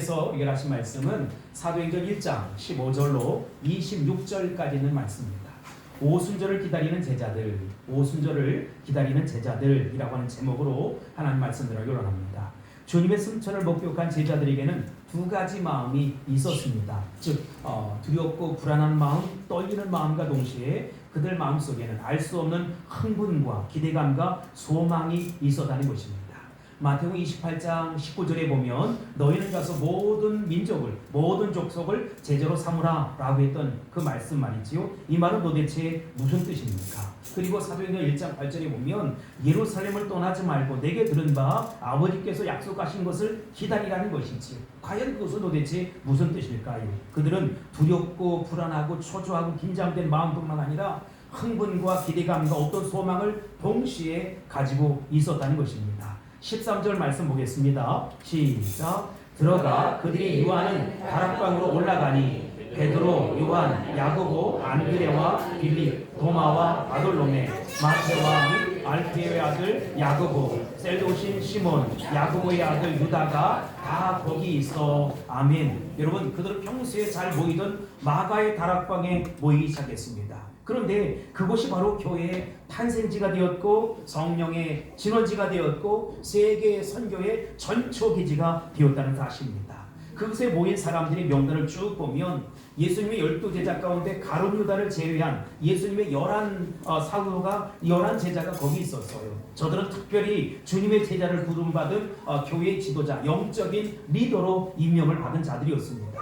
그래서 해결하신 말씀은 사도행전 1장 15절로 26절까지 있는 말씀입니다. 오순절을 기다리는 제자들, 오순절을 기다리는 제자들이라고 하는 제목으로 하나님 말씀드리기를 원합니다. 주님의 승천을 목격한 제자들에게는 두 가지 마음이 있었습니다. 즉 두렵고 불안한 마음, 떨리는 마음과 동시에 그들 마음속에는 알 수 없는 흥분과 기대감과 소망이 있었다는 것입니다. 마태복음 28장 19절에 보면 너희는 가서 모든 민족을 모든 족속을 제자로 삼으라 라고 했던 그 말씀 말이지요. 이 말은 도대체 무슨 뜻입니까? 그리고 사도행전 1장 8절에 보면 예루살렘을 떠나지 말고 내게 들은 바 아버지께서 약속하신 것을 기다리라는 것이지요. 과연 그것은 도대체 무슨 뜻일까요? 그들은 두렵고 불안하고 초조하고 긴장된 마음뿐만 아니라 흥분과 기대감과 어떤 소망을 동시에 가지고 있었다는 것입니다. 13절 말씀 보겠습니다. 시작. 들어가 그들이 유하는 다락방으로 올라가니 베드로, 요한, 야고보, 안드레와 빌립, 도마와 바돌로메, 마테와 및 알페오의 아들 야고보, 셀도신 시몬, 야고보의 아들 유다가 다 거기 있어. 아멘. 여러분, 그들은 평소에 잘 모이던 마가의 다락방에 모이기 시작했습니다. 그런데 그곳이 바로 교회의 탄생지가 되었고 성령의 진원지가 되었고 세계 선교의 전초기지가 되었다는 사실입니다. 그곳에 모인 사람들의 명단을 쭉 보면 예수님의 12제자 가운데 가룟 유다를 제외한 예수님의 11사도가 11제자가 거기 있었어요. 저들은 특별히 주님의 제자를 부름받은 교회의 지도자, 영적인 리더로 임명을 받은 자들이었습니다.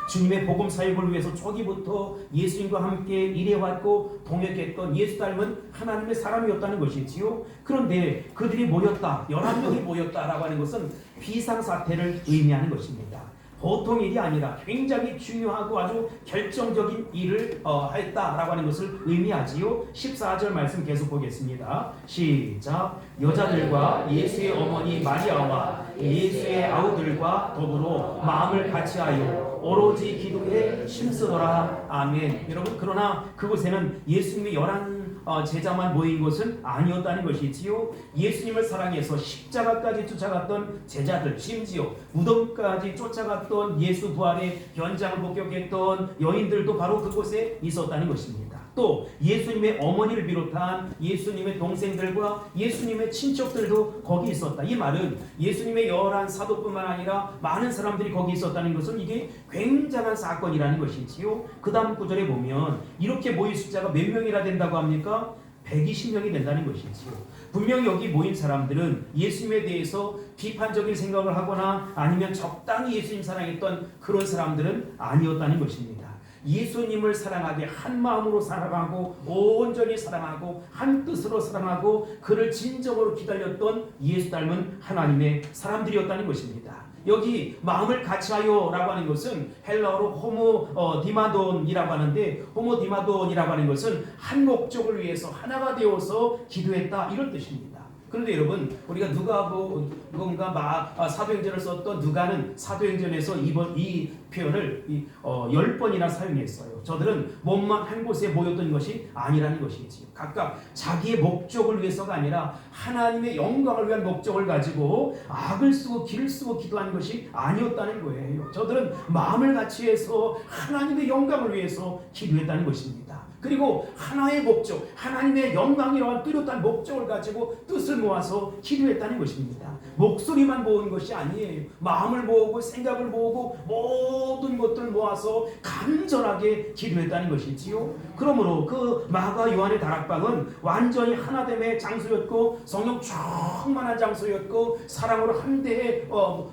주님의 복음 사역을 위해서 초기부터 예수님과 함께 일해왔고 동역했던 예수 닮은 하나님의 사람이었다는 것이지요. 그런데 그들이 모였다, 11명이 모였다라고 하는 것은 비상사태를 의미하는 것입니다. 보통 일이 아니라 굉장히 중요하고 아주 결정적인 일을 했다라고 하는 것을 의미하지요. 14절 말씀 계속 보겠습니다. 시작. 여자들과 예수의 어머니 마리아와 예수의 아우들과 더불어 마음을 같이하여 오로지 기도에 힘쓰더라. 아멘. 여러분, 그러나 그곳에는 예수님의 11 제자만 모인 것은 아니었다는 것이지요. 예수님을 사랑해서 십자가까지 쫓아갔던 제자들, 심지어 무덤까지 쫓아갔던 예수 부활의 현장을 목격했던 여인들도 바로 그곳에 있었다는 것입니다. 또 예수님의 어머니를 비롯한 예수님의 동생들과 예수님의 친척들도 거기 있었다. 이 말은 예수님의 11사도뿐만 아니라 많은 사람들이 거기 있었다는 것은 이게 굉장한 사건이라는 것이지요. 그 다음 구절에 보면 이렇게 모인 숫자가 몇 명이나 된다고 합니까? 120명이 된다는 것이지요. 분명히 여기 모인 사람들은 예수님에 대해서 비판적인 생각을 하거나 아니면 적당히 예수님 사랑했던 그런 사람들은 아니었다는 것입니다. 예수님을 사랑하게 한 마음으로 사랑하고 온전히 사랑하고 한 뜻으로 사랑하고 그를 진정으로 기다렸던 예수 닮은 하나님의 사람들이었다는 것입니다. 여기 마음을 같이하여 라고 하는 것은 헬라어로 호모디마돈이라고 하는데, 호모디마돈이라고 하는 것은 한 목적을 위해서 하나가 되어서 기도했다, 이런 뜻입니다. 그런데 여러분, 우리가 누가복음과 사도행전을 썼던 누가는 사도행전에서 이 표현을 10번이나 사용했어요. 저들은 몸만 한 곳에 모였던 것이 아니라는 것이지요. 각각 자기의 목적을 위해서가 아니라 하나님의 영광을 위한 목적을 가지고 악을 쓰고 길을 쓰고 기도하는 것이 아니었다는 거예요. 저들은 마음을 같이 해서 하나님의 영광을 위해서 기도했다는 것입니다. 그리고 하나의 목적, 하나님의 영광이라는 뚜렷한 목적을 가지고 뜻을 모아서 기도했다는 것입니다. 목소리만 모은 것이 아니에요. 마음을 모으고 생각을 모으고 모든 것들을 모아서 간절하게 기도했다는 것이지요. 그러므로 그 마가 요한의 다락방은 완전히 하나됨의 장소였고 성령 충만한 장소였고 사랑으로 한데에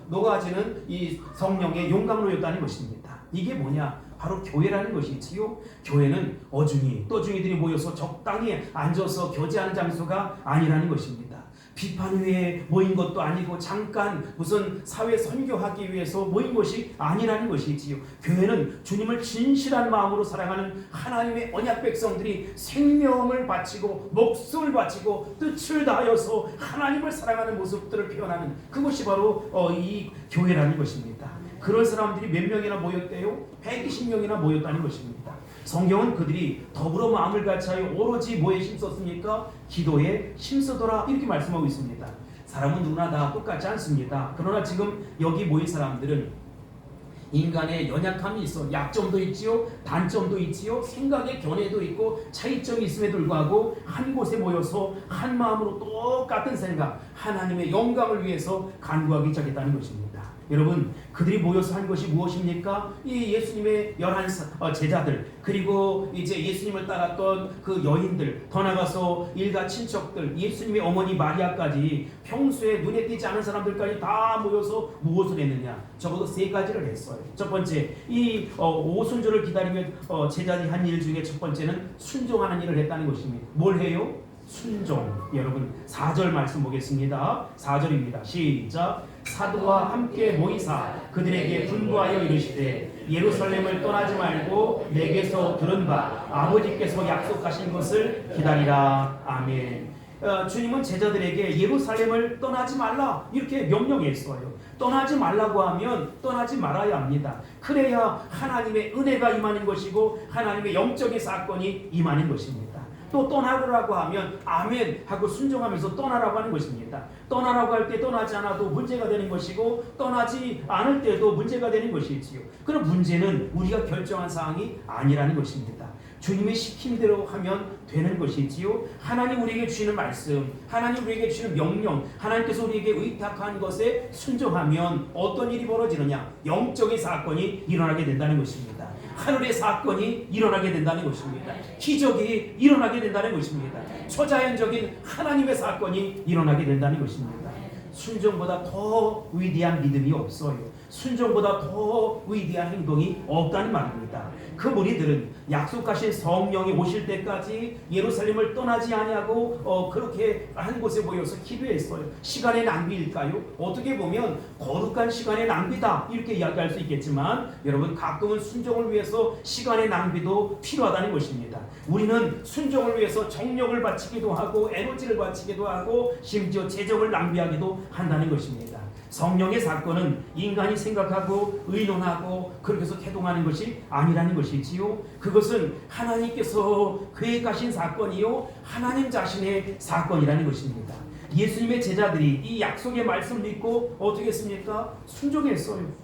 녹아지는 이 성령의 용광로였다는 것입니다. 이게 뭐냐? 바로 교회라는 것이지요. 교회는 어중이 또중이들이 모여서 적당히 앉아서 교제하는 장소가 아니라는 것입니다. 비판 위에 모인 것도 아니고 잠깐 무슨 사회 선교하기 위해서 모인 것이 아니라는 것이지요. 교회는 주님을 진실한 마음으로 사랑하는 하나님의 언약 백성들이 생명을 바치고 목숨을 바치고 뜻을 다하여서 하나님을 사랑하는 모습들을 표현하는 그것이 바로 이 교회라는 것입니다. 그런 사람들이 몇 명이나 모였대요? 120명이나 모였다는 것입니다. 성경은 그들이 더불어 마음을 같이하여 오로지 뭐에 힘썼습니까? 기도에 힘쓰더라, 이렇게 말씀하고 있습니다. 사람은 누구나 다 똑같지 않습니다. 그러나 지금 여기 모인 사람들은 인간의 연약함이 있어. 약점도 있지요, 단점도 있지요, 생각의 견해도 있고 차이점이 있음에도 불구하고 한 곳에 모여서 한 마음으로 똑같은 생각, 하나님의 영광을 위해서 간구하기 시작했다는 것입니다. 여러분, 그들이 모여서 한 것이 무엇입니까? 이 예수님의 11 제자들, 그리고 이제 예수님을 따랐던 그 여인들, 더 나가서 일가 친척들, 예수님의 어머니 마리아까지, 평소에 눈에 띄지 않은 사람들까지 다 모여서 무엇을 했느냐? 적어도 3가지를 했어요. 첫 번째, 이 오순절을 기다리며 제자들이 한 일 중에 첫 번째는 순종하는 일을 했다는 것입니다. 뭘 해요? 순종. 여러분, 4절 말씀 보겠습니다. 4절입니다. 시작. 사도와 함께 모이사 그들에게 분부하여 이르시되 예루살렘을 떠나지 말고 내게서 들은 바 아버지께서 약속하신 것을 기다리라. 아멘. 주님은 제자들에게 예루살렘을 떠나지 말라 이렇게 명령했어요. 떠나지 말라고 하면 떠나지 말아야 합니다. 그래야 하나님의 은혜가 임하는 것이고 하나님의 영적인 사건이 임하는 것입니다. 또 떠나라고 하면 아멘 하고 순종하면서 떠나라고 하는 것입니다. 떠나라고 할 때 떠나지 않아도 문제가 되는 것이고 떠나지 않을 때도 문제가 되는 것이지요. 그럼 문제는 우리가 결정한 사항이 아니라는 것입니다. 주님의 시킴대로 하면 되는 것이지요. 하나님 우리에게 주시는 말씀, 하나님 우리에게 주시는 명령, 하나님께서 우리에게 의탁한 것에 순종하면 어떤 일이 벌어지느냐? 영적인 사건이 일어나게 된다는 것입니다. 하늘의 사건이 일어나게 된다는 것입니다. 기적이 일어나게 된다는 것입니다. 초자연적인 하나님의 사건이 일어나게 된다는 것입니다. 순종보다 더 위대한 믿음이 없어요. 순종보다 더 위대한 행동이 없다는 말입니다. 그 무리들은 약속하신 성령이 오실 때까지 예루살렘을 떠나지 아니하고 그렇게 한 곳에 모여서 기도했어요. 시간의 낭비일까요? 어떻게 보면 거룩한 시간의 낭비다 이렇게 이야기할 수 있겠지만 여러분, 가끔은 순종을 위해서 시간의 낭비도 필요하다는 것입니다. 우리는 순종을 위해서 정력을 바치기도 하고 에너지를 바치기도 하고 심지어 재정을 낭비하기도 한다는 것입니다. 성령의 사건은 인간이 생각하고 의논하고 그렇게 해서 태동하는 것이 아니라는 것이지요. 그것은 하나님께서 계획하신 사건이요, 하나님 자신의 사건이라는 것입니다. 예수님의 제자들이 이 약속의 말씀을 믿고 어떻게 했습니까? 순종했어요.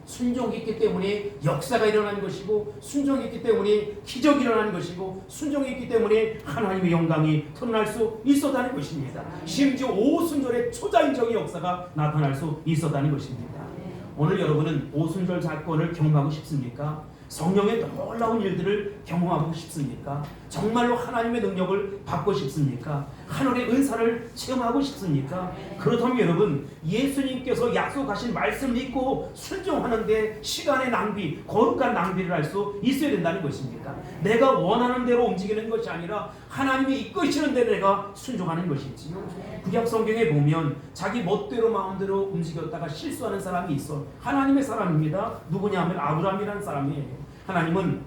순종했기 때문에 역사가 일어나는 것이고, 순종했기 때문에 기적이 일어나는 것이고, 순종했기 때문에 하나님의 영광이 드러날 수 있었다는 것입니다. 심지어 오순절의 초자연적인 역사가 나타날 수 있었다는 것입니다. 오늘 여러분은 오순절 사건을 경험하고 싶습니까? 성령의 놀라운 일들을 경험하고 싶습니까? 정말로 하나님의 능력을 받고 싶습니까? 하늘의 은사를 체험하고 싶습니까? 그렇다면 여러분, 예수님께서 약속하신 말씀 믿고 순종하는데 시간의 낭비, 거룩한 낭비를 할 수 있어야 된다는 것입니다. 내가 원하는 대로 움직이는 것이 아니라 하나님이 이끄시는 대로 내가 순종하는 것이지요. 구약 성경에 보면 자기 멋대로 마음대로 움직였다가 실수하는 사람이 있어. 하나님의 사람입니다. 누구냐 하면 아브라함이라는 사람이에요. 하나님은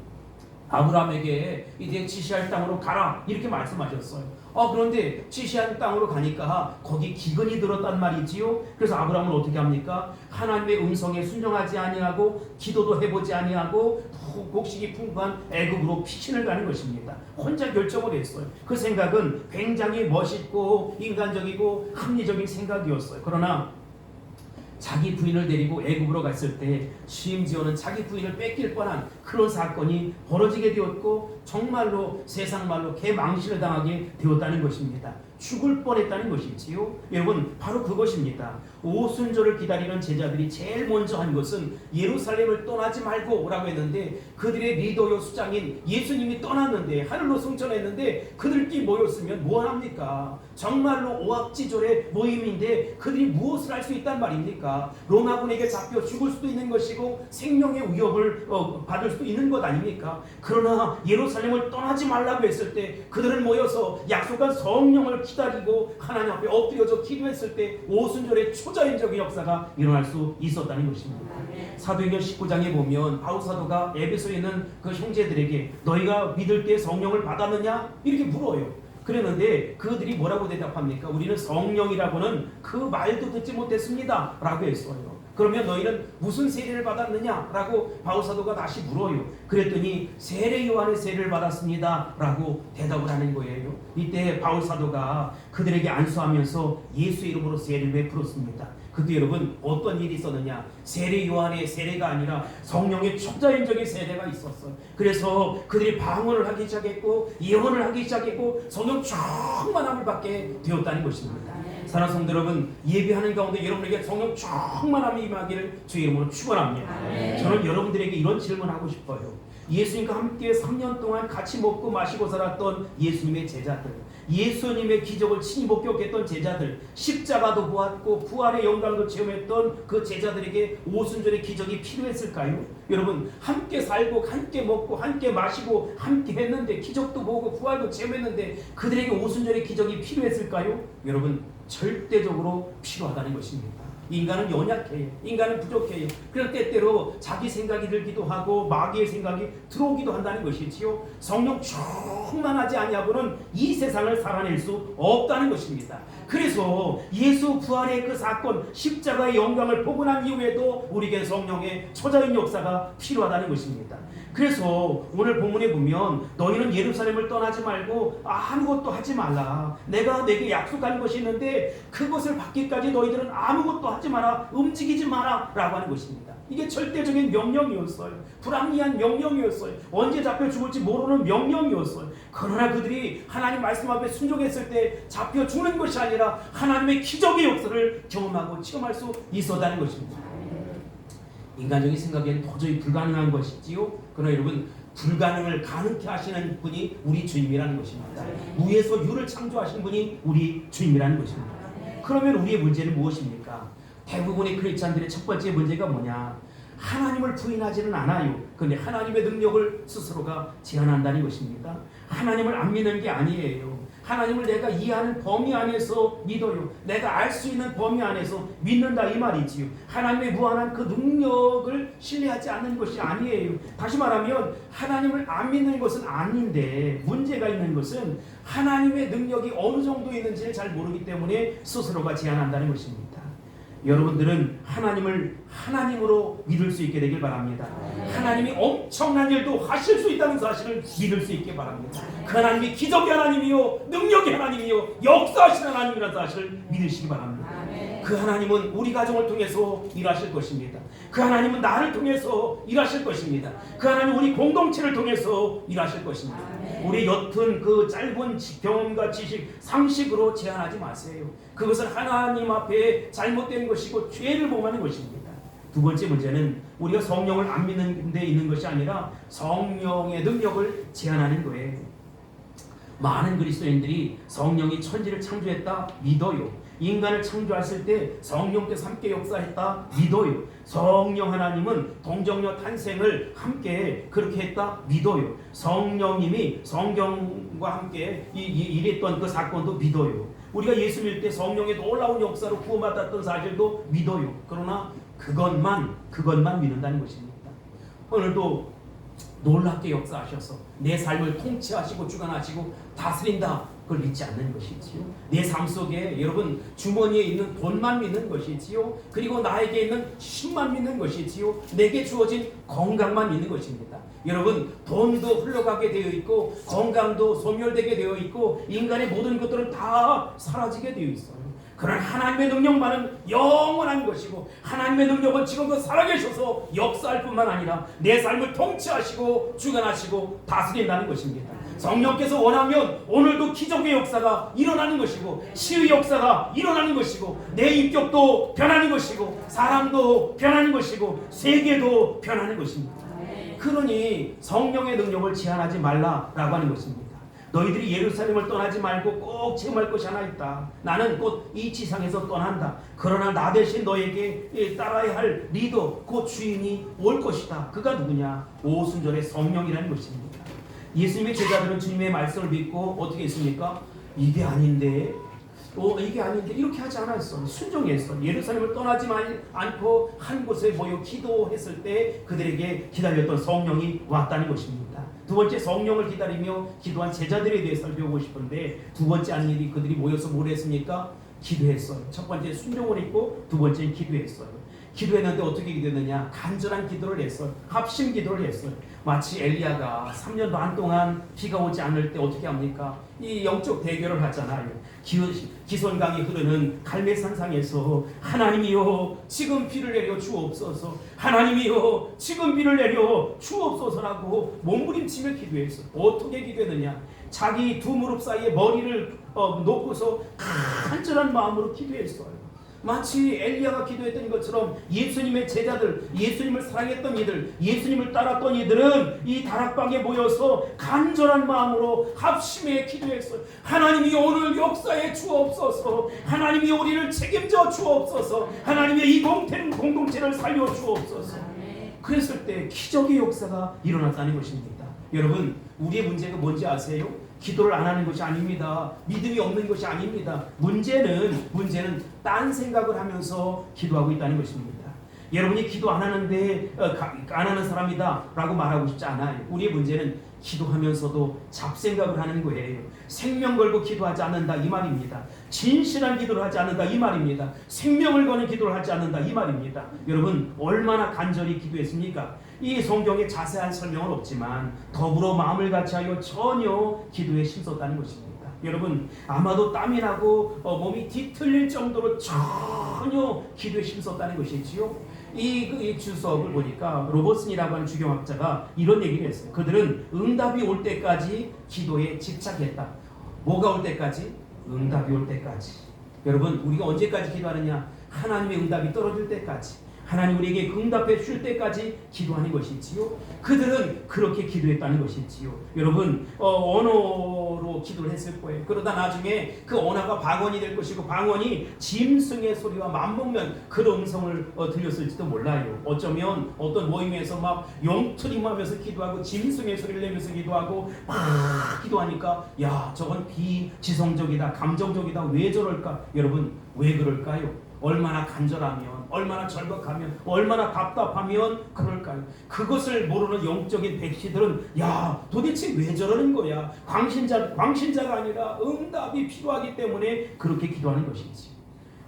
아브라함에게 이제 지시할 땅으로 가라 이렇게 말씀하셨어요. 그런데 지시한 땅으로 가니까 거기 기근이 들었단 말이지요. 그래서 아브라함은 어떻게 합니까? 하나님의 음성에 순종하지 아니하고 기도도 해보지 아니하고 곡식이 풍부한 애굽으로 피신을 가는 것입니다. 혼자 결정을 했어요. 그 생각은 굉장히 멋있고 인간적이고 합리적인 생각이었어요. 그러나 자기 부인을 데리고 애굽으로 갔을 때 심지어는 자기 부인을 뺏길 뻔한 그런 사건이 벌어지게 되었고, 정말로 세상 말로 개망신을 당하게 되었다는 것입니다. 죽을 뻔했다는 것이지요. 여러분, 바로 그것입니다. 오순절을 기다리는 제자들이 제일 먼저 한 것은 예루살렘을 떠나지 말고 라고 했는데, 그들의 리더요 수장인 예수님이 떠났는데, 하늘로 승천했는데 그들끼리 모였으면 뭐합니까? 정말로 오합지졸의 모임인데 그들이 무엇을 할 수 있단 말입니까? 로마군에게 잡혀 죽을 수도 있는 것이고 생명의 위협을 받을 수도 있는 것 아닙니까? 그러나 예루살렘을 떠나지 말라고 했을 때 그들은 모여서 약속한 성령을 기다리고 하나님 앞에 엎드려져 기도했을 때 오순절의 초자연적인 역사가 일어날 수 있었다는 것입니다. 사도행전 19장에 보면 바울 사도가 에베소에 있는 그 형제들에게 너희가 믿을 때 성령을 받았느냐? 이렇게 물어요. 그랬는데 그들이 뭐라고 대답합니까? 우리는 성령이라고는 그 말도 듣지 못했습니다 라고 했어요. 그러면 너희는 무슨 세례를 받았느냐? 라고 바울 사도가 다시 물어요. 그랬더니 세례 요한의 세례를 받았습니다 라고 대답을 하는 거예요. 이때 바울 사도가 그들에게 안수하면서 예수 이름으로 세례를 베풀었습니다. 그때 여러분 어떤 일이 있었느냐? 세례 요한의 세례가 아니라 성령의 초자연적인 세례가 있었어요. 그래서 그들이 방언을 하기 시작했고 예언을 하기 시작했고 성령 충만함을 받게 되었다는 것입니다. 사랑하는 성도 여러분, 예배하는 가운데 여러분에게 성령 충만함이 임하기를 주의 이름으로 축원합니다. 저는 여러분들에게 이런 질문하고 싶어요. 예수님과 함께 3년 동안 같이 먹고 마시고 살았던 예수님의 제자들, 예수님의 기적을 친히 목격했던 제자들, 십자가도 보았고 부활의 영광도 체험했던 그 제자들에게 오순절의 기적이 필요했을까요? 여러분, 함께 살고 함께 먹고 함께 마시고 함께 했는데, 기적도 보고 부활도 체험했는데 그들에게 오순절의 기적이 필요했을까요? 여러분, 절대적으로 필요하다는 것입니다. 인간은 연약해요. 인간은 부족해요. 그럴 때때로 자기 생각이 들기도 하고 마귀의 생각이 들어오기도 한다는 것이지요. 성령 충만하지 아니하고는 이 세상을 살아낼 수 없다는 것입니다. 그래서 예수 부활의 그 사건, 십자가의 영광을 보고 난 이후에도 우리에게 성령의 초자연 역사가 필요하다는 것입니다. 그래서 오늘 본문에 보면 너희는 예루살렘을 떠나지 말고 아무것도 하지 말라. 내가 내게 약속한 것이 있는데 그것을 받기까지 너희들은 아무것도 하지 마라. 움직이지 마라 라고 하는 것입니다. 이게 절대적인 명령이었어요. 불합리한 명령이었어요. 언제 잡혀 죽을지 모르는 명령이었어요. 그러나 그들이 하나님 말씀 앞에 순종했을 때 잡혀 죽는 것이 아니라 하나님의 기적의 역사를 경험하고 체험할 수 있었다는 것입니다. 인간적인 생각에는 도저히 불가능한 것이지요. 그러나 여러분, 불가능을 가능케 하시는 분이 우리 주님이라는 것입니다. 무에서 유를 창조하신 분이 우리 주님이라는 것입니다. 그러면 우리의 문제는 무엇입니까? 대부분의 크리스찬들의 첫 번째 문제가 뭐냐? 하나님을 부인하지는 않아요. 그런데 하나님의 능력을 스스로가 제한한다는 것입니다. 하나님을 안 믿는 게 아니에요. 하나님을 내가 이해하는 범위 안에서 믿어요. 내가 알 수 있는 범위 안에서 믿는다 이 말이지요. 하나님의 무한한 그 능력을 신뢰하지 않는 것이 아니에요. 다시 말하면 하나님을 안 믿는 것은 아닌데, 문제가 있는 것은 하나님의 능력이 어느 정도 있는지를 잘 모르기 때문에 스스로가 제한한다는 것입니다. 여러분들은 하나님을 하나님으로 믿을 수 있게 되길 바랍니다. 하나님이 엄청난 일도 하실 수 있다는 사실을 믿을 수 있게 바랍니다. 그 하나님이 기적의 하나님이요, 능력의 하나님이요, 역사하시는 하나님이라는 사실을 믿으시기 바랍니다. 그 하나님은 우리 가정을 통해서 일하실 것입니다. 그 하나님은 나를 통해서 일하실 것입니다. 그 하나님은 우리 공동체를 통해서 일하실 것입니다. 우리 옅은 그 짧은 경험과 지식, 상식으로 제한하지 마세요. 그것은 하나님 앞에 잘못된 것이고 죄를 범하는 것입니다. 두 번째 문제는 우리가 성령을 안 믿는 데 있는 것이 아니라 성령의 능력을 제한하는 거예요. 많은 그리스도인들이 성령이 천지를 창조했다 믿어요. 인간을 창조했을 때 성령께서 함께 역사했다 믿어요. 성령 하나님은 동정녀 탄생을 함께 그렇게 했다 믿어요. 성령님이 성경과 함께 일했던 그 사건도 믿어요. 우리가 예수 믿을 때 성령의 놀라운 역사로 구원받았던 사실도 믿어요. 그러나 그것만 믿는다는 것입니다. 오늘도 놀랍게 역사하셔서 내 삶을 통치하시고 주관하시고 다스린다, 그걸 믿지 않는 것이지요. 내 삶 속에 여러분 주머니에 있는 돈만 믿는 것이지요. 그리고 나에게 있는 힘만 믿는 것이지요. 내게 주어진 건강만 믿는 것입니다. 여러분, 돈도 흘러가게 되어 있고 건강도 소멸되게 되어 있고 인간의 모든 것들은 다 사라지게 되어 있어요. 그러나 하나님의 능력만은 영원한 것이고 하나님의 능력은 지금도 살아계셔서 역사할 뿐만 아니라 내 삶을 통치하시고 주관하시고 다스린다는 것입니다. 성령께서 원하면 오늘도 기적의 역사가 일어나는 것이고 치유의 역사가 일어나는 것이고 내 인격도 변하는 것이고 사람도 변하는 것이고 세계도 변하는 것입니다. 그러니 성령의 능력을 제한하지 말라라고 하는 것입니다. 너희들이 예루살렘을 떠나지 말고 꼭 체험할 것이 하나 있다. 나는 곧 이 지상에서 떠난다. 그러나 나 대신 너에게 따라야 할 리더, 곧 주인이 올 것이다. 그가 누구냐? 오순절의 성령이라는 것입니다. 예수님의 제자들은 주님의 말씀을 믿고 어떻게 했습니까? 이게 아닌데 이렇게 하지 않았어. 순종했어. 예루살렘을 떠나지 않고 한 곳에 모여 기도했을 때 그들에게 기다렸던 성령이 왔다는 것입니다. 두 번째, 성령을 기다리며 기도한 제자들에 대해 살펴보고 싶은데, 두 번째 한 일이 그들이 모여서 뭘 했습니까? 기도했어요. 첫 번째 순종을 했고 두 번째는 기도했어요. 기도했는데 어떻게 기도했느냐? 간절한 기도를 했어요. 합심 기도를 했어요. 마치 엘리야가 3년 반 동안 비가 오지 않을 때 어떻게 합니까? 이 영적 대결을 하잖아요. 기손강이 흐르는 갈멜산상에서 하나님이여 지금 비를 내려 주옵소서, 하나님이여 지금 비를 내려 주옵소서라고 몸부림치며 기도했어요. 어떻게 기도했느냐? 자기 두 무릎 사이에 머리를 놓고서 간절한 마음으로 기도했어요. 마치 엘리야가 기도했던 것처럼 예수님의 제자들, 예수님을 사랑했던 이들, 예수님을 따랐던 이들은 이 다락방에 모여서 간절한 마음으로 합심해 기도했어요. 하나님이 오늘 역사에 주옵소서, 하나님이 우리를 책임져 주옵소서, 하나님의 이 공동체를 살려 주옵소서. 그랬을 때 기적의 역사가 일어났다는 것입니다. 여러분, 우리의 문제가 뭔지 아세요? 기도를 안 하는 것이 아닙니다. 믿음이 없는 것이 아닙니다. 문제는 딴 생각을 하면서 기도하고 있다는 것입니다. 여러분이 기도 안 하는데 안 하는 사람이다 라고 말하고 싶지 않아요. 우리의 문제는 기도하면서도 잡생각을 하는 거예요. 생명 걸고 기도하지 않는다 이 말입니다. 진실한 기도를 하지 않는다 이 말입니다. 생명을 거는 기도를 하지 않는다 이 말입니다. 여러분, 얼마나 간절히 기도했습니까? 이 성경에 자세한 설명은 없지만 더불어 마음을 같이하여 전혀 기도에 힘썼다는 것입니다. 여러분, 아마도 땀이 나고 몸이 뒤틀릴 정도로 전혀 기도에 힘썼다는 것이지요. 이 주석을 보니까 로버슨이라고 하는 주경학자가 이런 얘기를 했어요. 그들은 응답이 올 때까지 기도에 집착했다. 뭐가 올 때까지? 응답이 올 때까지. 여러분, 우리가 언제까지 기도하느냐? 하나님의 응답이 떨어질 때까지, 하나님 우리에게 응답해 줄 때까지 기도하는 것이지요. 그들은 그렇게 기도했다는 것이지요. 여러분, 언어로 기도를 했을 거예요. 그러다 나중에 그 언어가 방언이 될 것이고, 방언이 짐승의 소리와 맞먹는 그런 음성을 들렸을지도 몰라요. 어쩌면 어떤 모임에서 막 용트림하면서 기도하고 짐승의 소리를 내면서 기도하고 막 기도하니까 야, 저건 비지성적이다, 감정적이다, 왜 저럴까? 여러분, 왜 그럴까요? 얼마나 간절하면, 얼마나 절박하면, 얼마나 답답하면 그럴까요? 그것을 모르는 영적인 백시들은 야, 도대체 왜 저러는 거야? 광신자가 아니라 응답이 필요하기 때문에 그렇게 기도하는 것이지.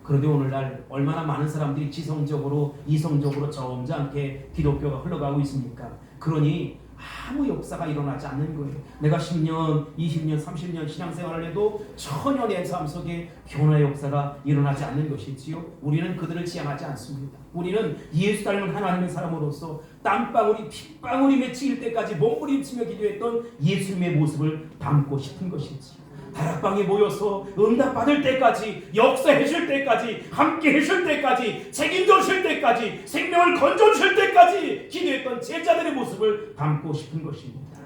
그런데 오늘날 얼마나 많은 사람들이 지성적으로, 이성적으로 점잖게 기독교가 흘러가고 있습니까? 그러니 아무 역사가 일어나지 않는 거예요. 내가 10년, 20년, 30년 신앙생활을 해도 전혀 내 삶 속에 변화의 역사가 일어나지 않는 것이지요. 우리는 그들을 지향하지 않습니다. 우리는 예수 닮은 하나님의 사람으로서 땀방울이 핏방울이 맺힐 때까지 몸부림치며 기도했던 예수님의 모습을 담고 싶은 것이지요. 다락방에 모여서 응답받을 때까지, 역사해 줄 때까지, 함께 해줄 때까지, 책임져 줄 때까지, 생명을 건져 줄 때까지 기도했던 제자들의 모습을 담고 싶은 것입니다.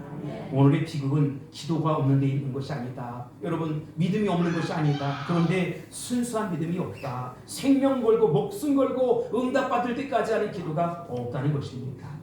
오늘의 비극은 기도가 없는 데 있는 것이 아니다. 여러분, 믿음이 없는 것이 아니다. 그런데 순수한 믿음이 없다. 생명 걸고 목숨 걸고 응답받을 때까지 하는 기도가 없다는 것입니다.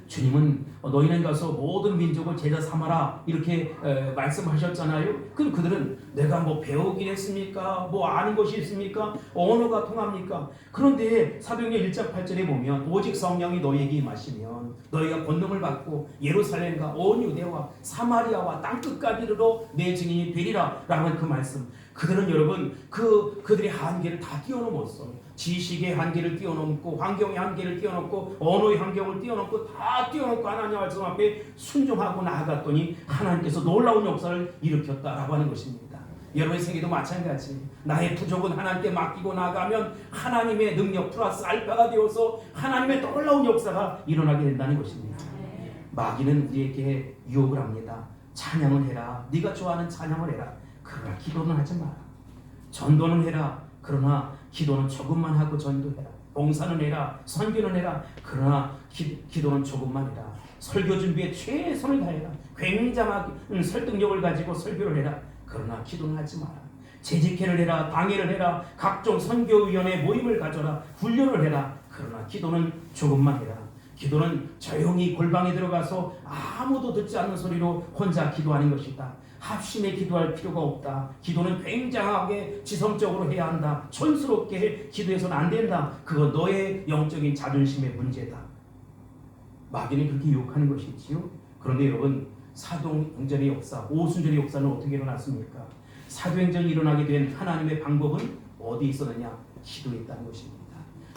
주님은 너희는 가서 모든 민족을 제자 삼아라 이렇게 말씀하셨잖아요. 그럼 그들은 내가 뭐 배우긴 했습니까? 뭐 아는 것이 있습니까? 언어가 통합니까? 그런데 사도행전 1장 8절에 보면 오직 성령이 너희에게 임하시면 너희가 권능을 받고 예루살렘과 온 유대와 사마리아와 땅끝까지 이르러 내 증인이 되리라 라는 그 말씀. 그들은 여러분 그들의 한계를 다 뛰어넘었어요. 지식의 한계를 뛰어넘고 환경의 한계를 뛰어넘고 언어의 환경을 뛰어넘고 다 뛰어넘고 하나님 말씀 앞에 순종하고 나아갔더니 하나님께서 놀라운 역사를 일으켰다라고 하는 것입니다. 여러분의 세계도 마찬가지. 나의 부족은 하나님께 맡기고 나가면 하나님의 능력 플러스 알파가 되어서 하나님의 놀라운 역사가 일어나게 된다는 것입니다. 마귀는 우리에게 유혹을 합니다. 찬양을 해라. 네가 좋아하는 찬양을 해라. 그러나 기도는 하지 마라. 전도는 해라. 그러나 기도는 조금만 하고 전도해라. 봉사는 해라. 선교는 해라. 그러나 기도는 조금만 해라. 설교 준비에 최선을 다해라. 굉장한 설득력을 가지고 설교를 해라. 그러나 기도는 하지 마라. 재직회를 해라. 당회를 해라. 각종 선교위원회 모임을 가져라. 훈련을 해라. 그러나 기도는 조금만 해라. 기도는 조용히 골방에 들어가서 아무도 듣지 않는 소리로 혼자 기도하는 것이다. 합심해 기도할 필요가 없다. 기도는 굉장하게 지성적으로 해야 한다. 촌스럽게 기도해서는 안 된다. 그건 너의 영적인 자존심의 문제다. 마귀는 그렇게 유혹하는 것이지요. 그런데 여러분, 사도행전의 역사, 오순절의 역사는 어떻게 일어났습니까? 사도행전이 일어나게 된 하나님의 방법은 어디 있었느냐? 기도에 있다는 것입니다.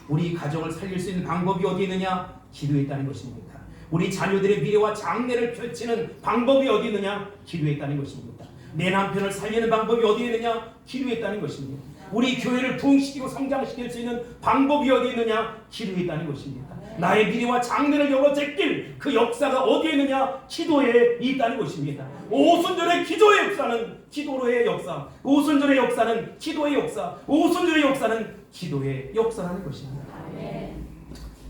우리 가정을 살릴 수 있는 방법이 어디 있느냐? 기도에 있다는 것입니다. 우리 자녀들의 미래와 장래를 펼치는 방법이 어디 있느냐? 기도에 있다는 것입니다. 내 남편을 살리는 방법이 어디 있느냐? 기도에 있다는 것입니다. 우리 교회를 부흥시키고 성장시킬 수 있는 방법이 어디 있느냐? 기도에 있다는 것입니다. 나의 미래와 장래를 열어 제낄 그 역사가 어디에 있느냐? 기도에 있다는 것입니다. 오순절의 기도의 역사는 기도로의 역사, 오순절의 역사는 기도의 역사, 오순절의 역사는 기도의 역사라는 것입니다.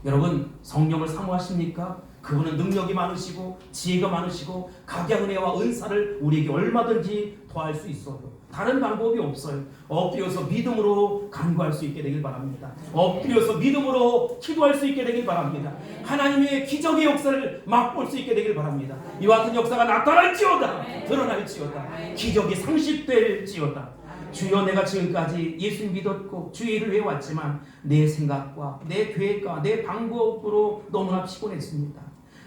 여러분, 성령을 사모하십니까? 그분은 능력이 많으시고 지혜가 많으시고 각양 은혜와 은사를 우리에게 얼마든지 더할 수 있어요. 다른 방법이 없어요. 엎드려서 믿음으로 간구할 수 있게 되길 바랍니다. 엎드려서 믿음으로 기도할 수 있게 되길 바랍니다. 하나님의 기적의 역사를 맛볼 수 있게 되길 바랍니다. 이와 같은 역사가 나타날지어다, 드러날지어다, 기적이 상식될지어다. 주여, 내가 지금까지 예수 믿었고 주의 일을 해왔지만 내 생각과 내 계획과 내 방법으로 너무나 피곤했습니다.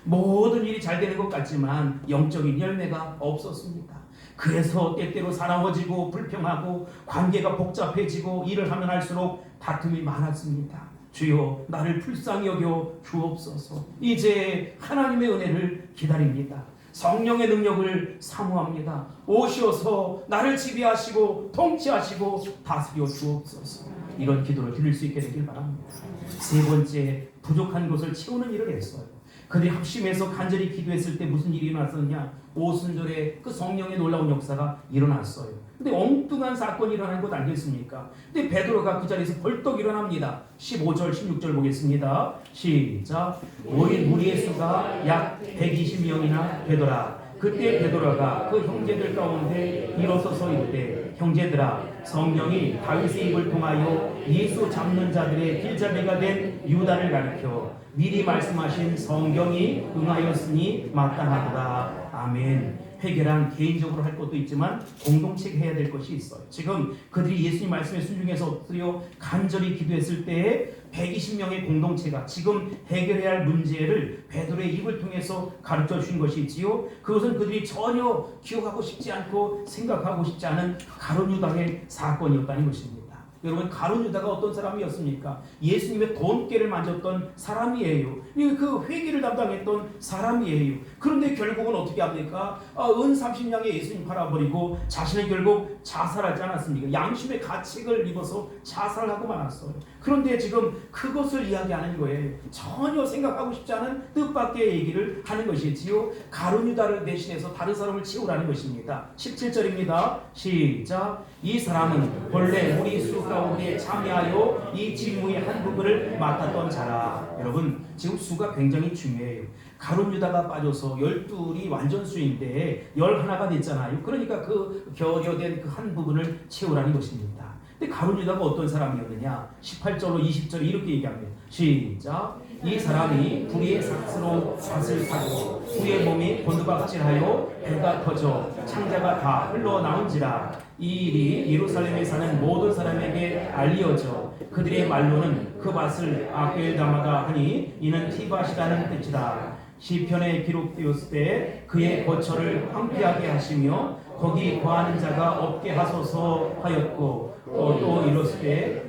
모든 일이 잘 되는 것 같지만 영적인 열매가 없었습니다. 그래서 때때로 사나워지고 불평하고 관계가 복잡해지고 일을 하면 할수록 다툼이 많았습니다. 주여, 나를 불쌍히 여겨 주옵소서. 이제 하나님의 은혜를 기다립니다. 성령의 능력을 사모합니다. 오셔서 나를 지배하시고 통치하시고 다스려 주옵소서. 이런 기도를 드릴 수 있게 되길 바랍니다. 세 번째, 부족한 것을 채우는 일을 했어요. 그들이 합심해서 간절히 기도했을 때 무슨 일이 일어났었냐? 오순절에 그 성령의 놀라운 역사가 일어났어요. 근데 엉뚱한 사건이 일어난 것 아니겠습니까? 근데 베드로가 그 자리에서 벌떡 일어납니다. 15절 16절 보겠습니다. 시작. 모인 무리의 수가 약 120명이나 되더라. 그때 베드로가 그 형제들 가운데 일어서서 이르되, 형제들아, 성령이 다윗의 입을 통하여 예수 잡는 자들의 길잡이가 된 유다를 가리켜 미리 말씀하신 성경이 응하였으니 마땅하도다. 아멘. 회개란 개인적으로 할 것도 있지만 공동체가 해야 될 것이 있어요. 지금 그들이 예수님 말씀에 순종해서 엎드려 간절히 기도했을 때에 120명의 공동체가 지금 해결해야 할 문제를 베드로의 입을 통해서 가르쳐 준 것이 있지요. 그것은 그들이 전혀 기억하고 싶지 않고 생각하고 싶지 않은 가룟 유다의 사건이었다는 것입니다. 여러분, 가룟 유다가 어떤 사람이었습니까? 예수님의 돈깨를 만졌던 사람이에요. 그 회계를 담당했던 사람이에요. 그런데 결국은 어떻게 합니까? 은 30냥에 예수님 팔아버리고 자신은 결국 자살하지 않았습니까? 양심의 가책을 입어서 자살하고 말았어요. 그런데 지금 그것을 이야기하는 거예요. 전혀 생각하고 싶지 않은 뜻밖의 얘기를 하는 것이지요. 가룟 유다를 대신해서 다른 사람을 채우라는 것입니다. 17절입니다. 시작. 이 사람은 본래 우리 수 가운데 참여하여 이 직무의 한 부분을 맡았던 자라. 여러분, 지금 수가 굉장히 중요해요. 가룟 유다가 빠져서 12이 완전 수인데 11가 됐잖아요. 그러니까 그 결여된 그 한 부분을 채우라는 것입니다. 근데 가룟 유다가 어떤 사람이었느냐? 18절로 20절에 이렇게 얘기합니다. 시작. 이 사람이 불의의 삭스로 밭을 사고 그의 몸이 곤두박질하여 배가 터져 창자가 다 흘러나온지라. 이 일이 예루살렘에 사는 모든 사람에게 알려져 그들의 말로는 그 밭을 아겔다마다 하니 이는 티밭이라는 뜻이다. 시편에 기록되었을 때 그의 거처를 황폐하게 하시며 거기 거하는 자가 없게 하소서 하였고 또 이뤘을 때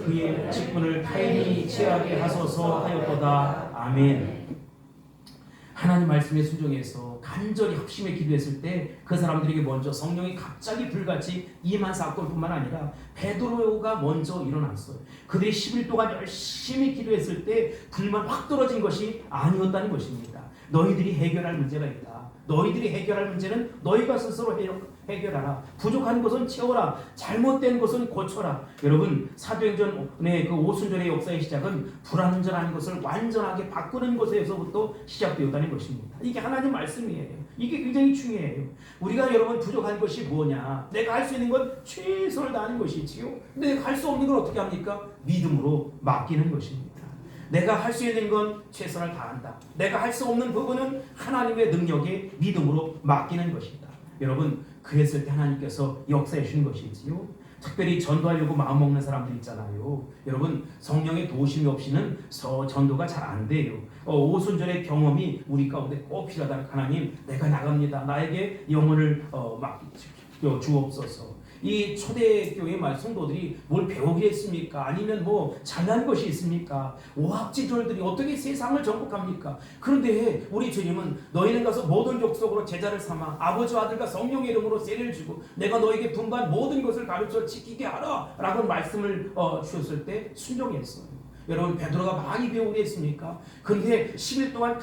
그의 직분을 타인이 취하게 하소서 하였도다. 아멘. 하나님 말씀에 순종해서 간절히 합심해 기도했을 때 그 사람들에게 먼저 성령이 갑자기 불같이 임한 사건뿐만 아니라 베드로가 먼저 일어났어요. 그들이 10일 동안 열심히 기도했을 때 불만 확 떨어진 것이 아니었다는 것입니다. 너희들이 해결할 문제가 있다. 너희들이 해결할 문제는 너희가 스스로 해결하라. 부족한 것은 채워라. 잘못된 것은 고쳐라. 여러분, 사도행전의 그 오순절의 역사의 시작은 불완전한 것을 완전하게 바꾸는 것에서부터 시작되었다는 것입니다. 이게 하나님 말씀이에요. 이게 굉장히 중요해요. 우리가 여러분 부족한 것이 뭐냐? 내가 할 수 있는 건 최선을 다하는 것이지요. 근데 할 수 없는 건 어떻게 합니까? 믿음으로 맡기는 것입니다. 내가 할 수 있는 건 최선을 다한다. 내가 할 수 없는 부분은 하나님의 능력에 믿음으로 맡기는 것이다. 여러분, 그랬을 때 하나님께서 역사해 주신 것이지요. 특별히 전도하려고 마음먹는 사람들 있잖아요. 여러분, 성령의 도심이 없이는 전도가 잘 안 돼요. 오순절의 경험이 우리 가운데 꼭 필요하다. 하나님, 내가 나갑니다. 나에게 영혼을 주옵소서. 이 초대교회 성도들이 뭘 배우겠습니까? 아니면 뭐 잘난 것이 있습니까? 오합지졸들이 어떻게 세상을 정복합니까? 그런데 우리 주님은 너희는 가서 모든 족속으로 제자를 삼아 아버지와 아들과 성령의 이름으로 세례를 주고 내가 너에게 분부한 모든 것을 가르쳐 지키게 하라 라고 말씀을 주셨을 때 순종했어요. 여러분 베드로가 많이 배우게 했습니까? 그런데 10일 동안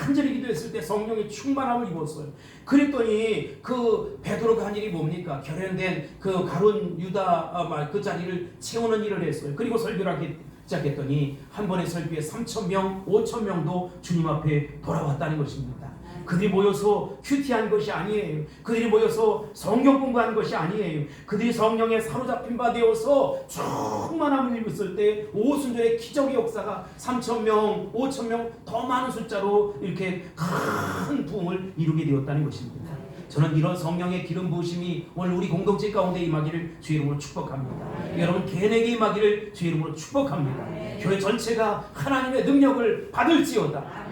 간절히 기도했을 때 성령의 충만함을 입었어요. 그랬더니 그 베드로가 한 일이 뭡니까? 결연된 그 가룟 유다 그 자리를 채우는 일을 했어요. 그리고 설교를 하기 시작했더니 한 번의 설교에 3,000명, 5,000명도 주님 앞에 돌아왔다는 것입니다. 그들이 모여서 큐티한 것이 아니에요. 그들이 모여서 성경 공부한 것이 아니에요. 그들이 성령에 사로잡힌 바 되어서 충만함을 입었을 때 오순절의 기적의 역사가 3,000명, 5,000명 더 많은 숫자로 이렇게 큰 부흥을 이루게 되었다는 것입니다. 저는 이런 성령의 기름 부으심이 오늘 우리 공동체 가운데 임하기를 주의 이름으로 축복합니다. 여러분 개인에게 임하기를 주의 이름으로 축복합니다. 교회 전체가 하나님의 능력을 받을지어다.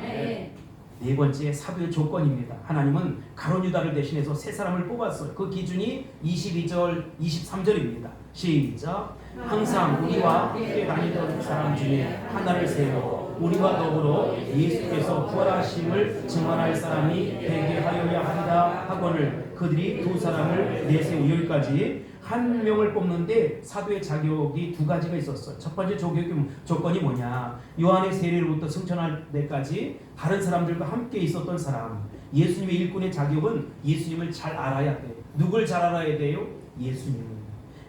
네 번째 사도의 조건입니다. 하나님은 가룟 유다를 대신해서 세 사람을 뽑았어요. 그 기준이 22절, 23절입니다. 시작. 항상 우리와 함께 다니던 사람 중에 하나를 세워 우리와 더불어 예수께서 부활하심을 증언할 사람이 되게 하여야 한다 하거늘 그들이 두 사람을 내세우. 여기까지 한 명을 뽑는데 사도의 자격이 두 가지가 있었어요. 첫 번째 조건이 뭐냐? 요한의 세례로부터 승천할 때까지 다른 사람들과 함께 있었던 사람. 예수님의 일꾼의 자격은 예수님을 잘 알아야 돼요. 누굴 잘 알아야 돼요? 예수님을.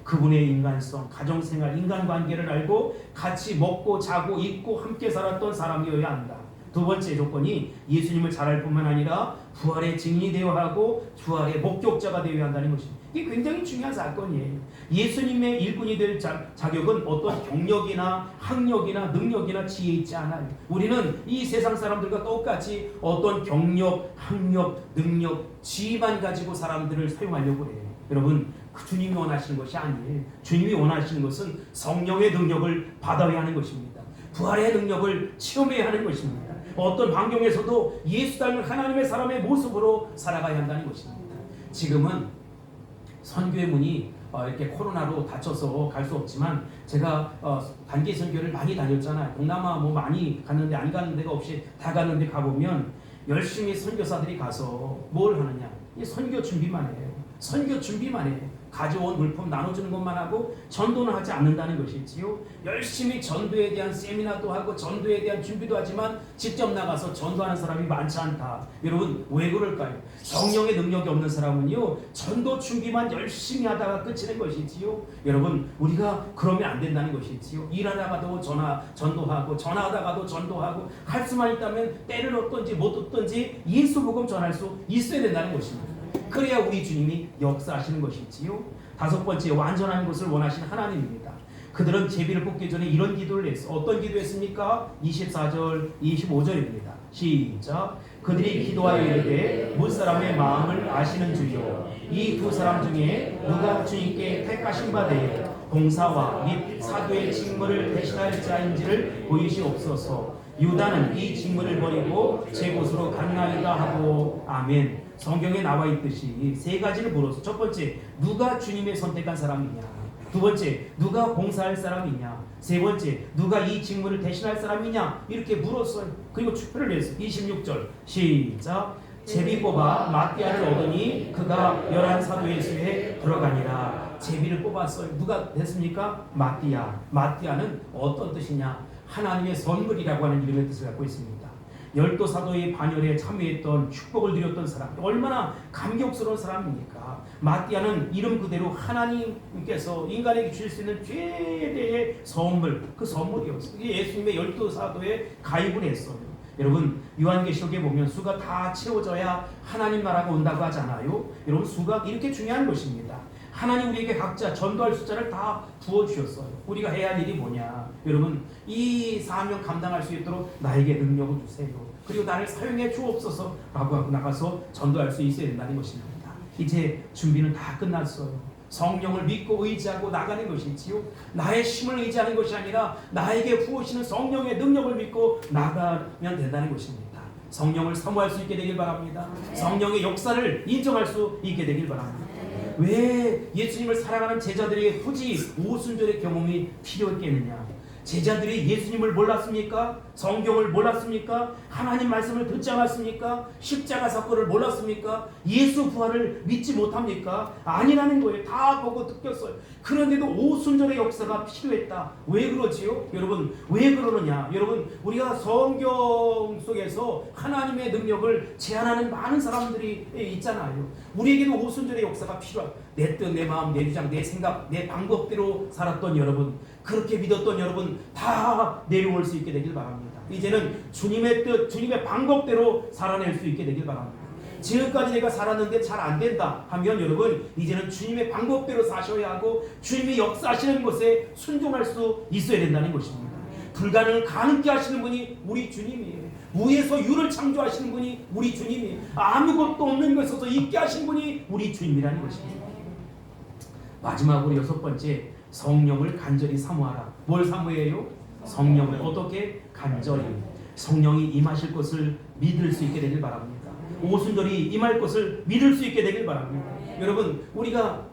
그분의 인간성, 가정생활, 인간관계를 알고 같이 먹고 자고 입고 함께 살았던 사람이어야 한다. 두 번째 조건이 예수님을 잘 알 뿐만 아니라 부활의 증인이 되어야 하고 부활의 목격자가 되어야 한다는 것입니다. 이게 굉장히 중요한 사건이에요. 예수님의 일꾼이 될 자격은 어떤 경력이나 학력이나 능력이나 지혜 있지 않아요. 우리는 이 세상 사람들과 똑같이 어떤 경력, 학력, 능력, 지혜만 가지고 사람들을 사용하려고 해요. 여러분 주님이 원하시는 것이 아니에요. 주님이 원하시는 것은 성령의 능력을 받아야 하는 것입니다. 부활의 능력을 체험해야 하는 것입니다. 어떤 환경에서도 예수 닮은 하나님의 사람의 모습으로 살아가야 한다는 것입니다. 지금은 선교의 문이 이렇게 코로나로 닫혀서 갈 수 없지만 제가 단기 선교를 많이 다녔잖아요. 동남아 뭐 많이 갔는데 안 가는 데가 없이 다 갔는데 가보면 열심히 선교사들이 가서 뭘 하느냐? 이 선교 준비만 해요. 선교 준비만 해요. 가져온 물품 나눠주는 것만 하고 전도는 하지 않는다는 것이지요. 열심히 전도에 대한 세미나도 하고 전도에 대한 준비도 하지만 직접 나가서 전도하는 사람이 많지 않다. 여러분 왜 그럴까요? 성령의 능력이 없는 사람은요 전도 준비만 열심히 하다가 끝이는 것이지요. 여러분 우리가 그러면 안 된다는 것이지요. 일하다가도 전도하고 전화하다가도 전도하고 할 수만 있다면 때를 얻든지 못 얻든지 예수 복음 전할 수 있어야 된다는 것입니다. 그래야 우리 주님이 역사하시는 것이지요. 다섯 번째 완전한 것을 원하시는 하나님입니다. 그들은 제비를 뽑기 전에 이런 기도를 했어. 어떤 기도했습니까? 24절 25절입니다. 시작. 그들이 기도하여 이르되 무사람의 마음을 아시는 주여 이 두 사람 중에 누가 주님께 택하신 바 되어 봉사와 및 사도의 직무를 대신할 자인지를 보이시옵소서. 유다는 이 직무를 버리고 제 곳으로 갔나이다 하고. 아멘. 성경에 나와 있듯이 세 가지를 물었어. 첫 번째, 누가 주님의 선택한 사람이냐? 두 번째, 누가 봉사할 사람이냐? 세 번째, 누가 이 직무를 대신할 사람이냐? 이렇게 물었어요. 그리고 투표를 했어요. 26절 시작. 제비 뽑아 마띠아를 얻으니 그가 11사도의 수에 들어가니라. 제비를 뽑았어요. 누가 됐습니까? 마띠아. 마띠아는 어떤 뜻이냐? 하나님의 선물이라고 하는 이름의 뜻을 갖고 있습니다. 열도 사도의 반열에 참여했던 축복을 누렸던 사람, 얼마나 감격스러운 사람입니까? 마띠아는 이름 그대로 하나님께서 인간에게 주실 수 있는 최대의 선물, 그 선물이었어요. 예수님의 열도 사도에 가입을 했어요. 여러분 요한계시록에 보면 수가 다 채워져야 하나님 나라가 온다고 하잖아요. 여러분 수가 이렇게 중요한 것입니다. 하나님 우리에게 각자 전도할 숫자를 다 부어주셨어요. 우리가 해야 할 일이 뭐냐? 여러분 이 사명 감당할 수 있도록 나에게 능력을 주세요. 그리고 나를 사용해 주옵소서 라고 하고 나가서 전도할 수 있어야 된다는 것입니다. 이제 준비는 다 끝났어요. 성령을 믿고 의지하고 나가는 것이지요. 나의 힘을 의지하는 것이 아니라 나에게 부으시는 성령의 능력을 믿고 나가면 된다는 것입니다. 성령을 사모할 수 있게 되길 바랍니다. 성령의 역사를 인정할 수 있게 되길 바랍니다. 왜 예수님을 사랑하는 제자들에게 굳이 오순절의 경험이 필요했겠느냐? 제자들이 예수님을 몰랐습니까? 성경을 몰랐습니까? 하나님 말씀을 듣지 않았습니까? 십자가 사건을 몰랐습니까? 예수 부활을 믿지 못합니까? 아니라는 거예요. 다 보고 느꼈어요. 그런데도 오순절의 역사가 필요했다. 왜 그러지요? 여러분, 왜 그러느냐? 여러분, 우리가 성경 속에서 하나님의 능력을 제안하는 많은 사람들이 있잖아요. 우리에게도 오순절의 역사가 필요하다. 내 뜻, 내 마음, 내 주장, 내 생각, 내 방법대로 살았던 여러분, 그렇게 믿었던 여러분 다 내려올 수 있게 되길 바랍니다. 이제는 주님의 뜻, 주님의 방법대로 살아낼 수 있게 되길 바랍니다. 지금까지 내가 살았는데 잘 안 된다 하면 여러분, 이제는 주님의 방법대로 사셔야 하고 주님이 역사하시는 것에 순종할 수 있어야 된다는 것입니다. 불가능을 가능케 하시는 분이 우리 주님이에요. 무에서 유를 창조하시는 분이 우리 주님이에요. 아무것도 없는 것에서 있게 하신 분이 우리 주님이라는 것입니다. 마지막으로 6번째, 성령을 간절히 사모하라. 뭘 사모해요? 성령을 어떻게? 간절히. 성령이 임하실 것을 믿을 수 있게 되길 바랍니다. 오순절이 임할 것을 믿을 수 있게 되길 바랍니다. 여러분, 우리가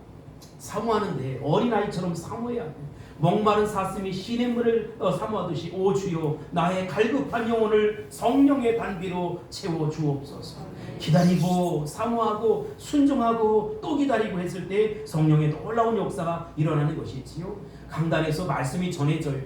사모하는데 어린아이처럼 사모해야 돼요. 목마른 사슴이 시냇물을 사모하듯이 오 주여 나의 갈급한 영혼을 성령의 단비로 채워주옵소서. 기다리고 사모하고 순종하고 또 기다리고 했을 때 성령의 놀라운 역사가 일어나는 것이지요. 강단에서 말씀이 전해져요.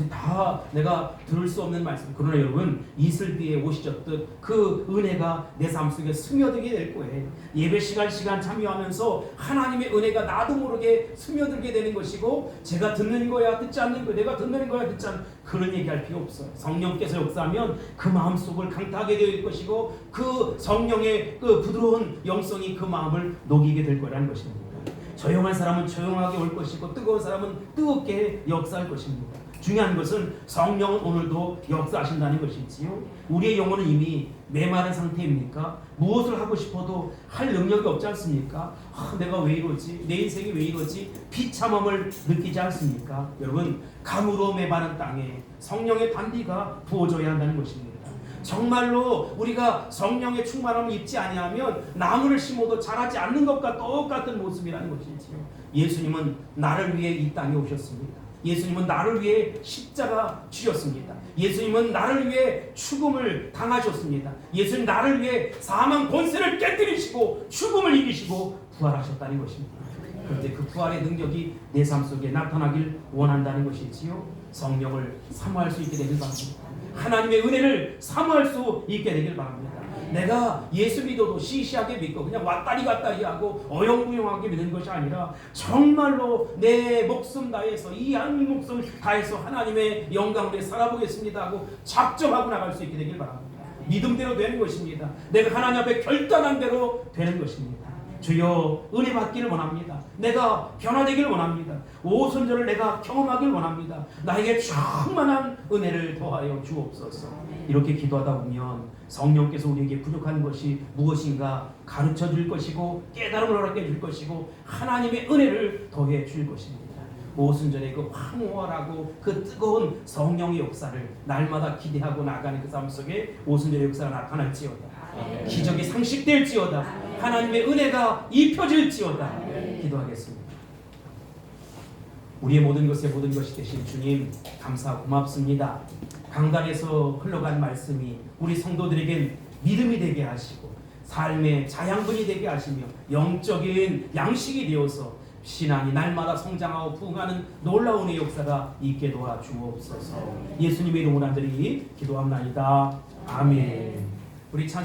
다 내가 들을 수 없는 말씀. 그러나 여러분, 이슬비에 옷이 젖듯 그 은혜가 내 삶 속에 스며들게 될 거예요. 예배 시간 참여하면서 하나님의 은혜가 나도 모르게 스며들게 되는 것이고, 제가 듣는 거야 듣지 않는 거야, 내가 듣는 거야 듣지 않는, 그런 얘기할 필요 없어요. 성령께서 역사하면 그 마음속을 강타하게 될 것이고, 그 성령의 그 부드러운 영성이 그 마음을 녹이게 될 거라는 것입니다. 조용한 사람은 조용하게 올 것이고 뜨거운 사람은 뜨겁게 역사할 것입니다. 중요한 것은 성령은 오늘도 역사하신다는 것이지요. 우리의 영혼은 이미 메마른 상태입니까? 무엇을 하고 싶어도 할 능력이 없지 않습니까? 내가 왜 이러지? 내 인생이 왜 이러지? 비참함을 느끼지 않습니까? 여러분, 가무로 메마른 땅에 성령의 단비가 부어져야 한다는 것입니다. 정말로 우리가 성령의 충만함을 입지 아니하면 나무를 심어도 자라지 않는 것과 똑같은 모습이라는 것이지요. 예수님은 나를 위해 이 땅에 오셨습니다. 예수님은 나를 위해 십자가 지셨습니다. 예수님은 나를 위해 죽음을 당하셨습니다. 예수님 나를 위해 사망 권세를 깨뜨리시고 죽음을 이기시고 부활하셨다는 것입니다. 그런데 그 부활의 능력이 내 삶 속에 나타나길 원한다는 것이지요. 성령을 사모할 수 있게 되길 바랍니다. 하나님의 은혜를 사모할 수 있게 되길 바랍니다. 내가 예수 믿어도 시시하게 믿고 그냥 왔다리 갔다리 하고 어영부영하게 믿는 것이 아니라 정말로 내 목숨 다해서 이 한 목숨 다해서 하나님의 영광을 살아보겠습니다 하고 작정하고 나갈 수 있게 되길 바랍니다. 믿음대로 되는 것입니다. 내가 하나님 앞에 결단한 대로 되는 것입니다. 주여, 은혜 받기를 원합니다. 내가 변화되기를 원합니다. 오순절을 내가 경험하기를 원합니다. 나에게 충만한 은혜를 더하여 주옵소서. 이렇게 기도하다 보면 성령께서 우리에게 부족한 것이 무엇인가 가르쳐 줄 것이고 깨달음을 허락해 줄 것이고 하나님의 은혜를 더해 줄 것입니다. 오순절의 그 황홀하고 그 뜨거운 성령의 역사를 날마다 기대하고 나가는 그 삶 속에 오순절의 역사가 나타날지어다. 기적이 상식될지어다. 하나님의 은혜가 입혀질지어다. 기도하겠습니다. 우리의 모든 것에 모든 것이 되신 주님, 감사 고맙습니다. 강단에서 흘러간 말씀이 우리 성도들에겐 믿음이 되게 하시고 삶의 자양분이 되게 하시며 영적인 양식이 되어서 신앙이 날마다 성장하고 부흥하는 놀라운 의 역사가 있게 도와주옵소서. 예수님의 이름으로 간절히 기도합나이다. 아멘. 우리 찬송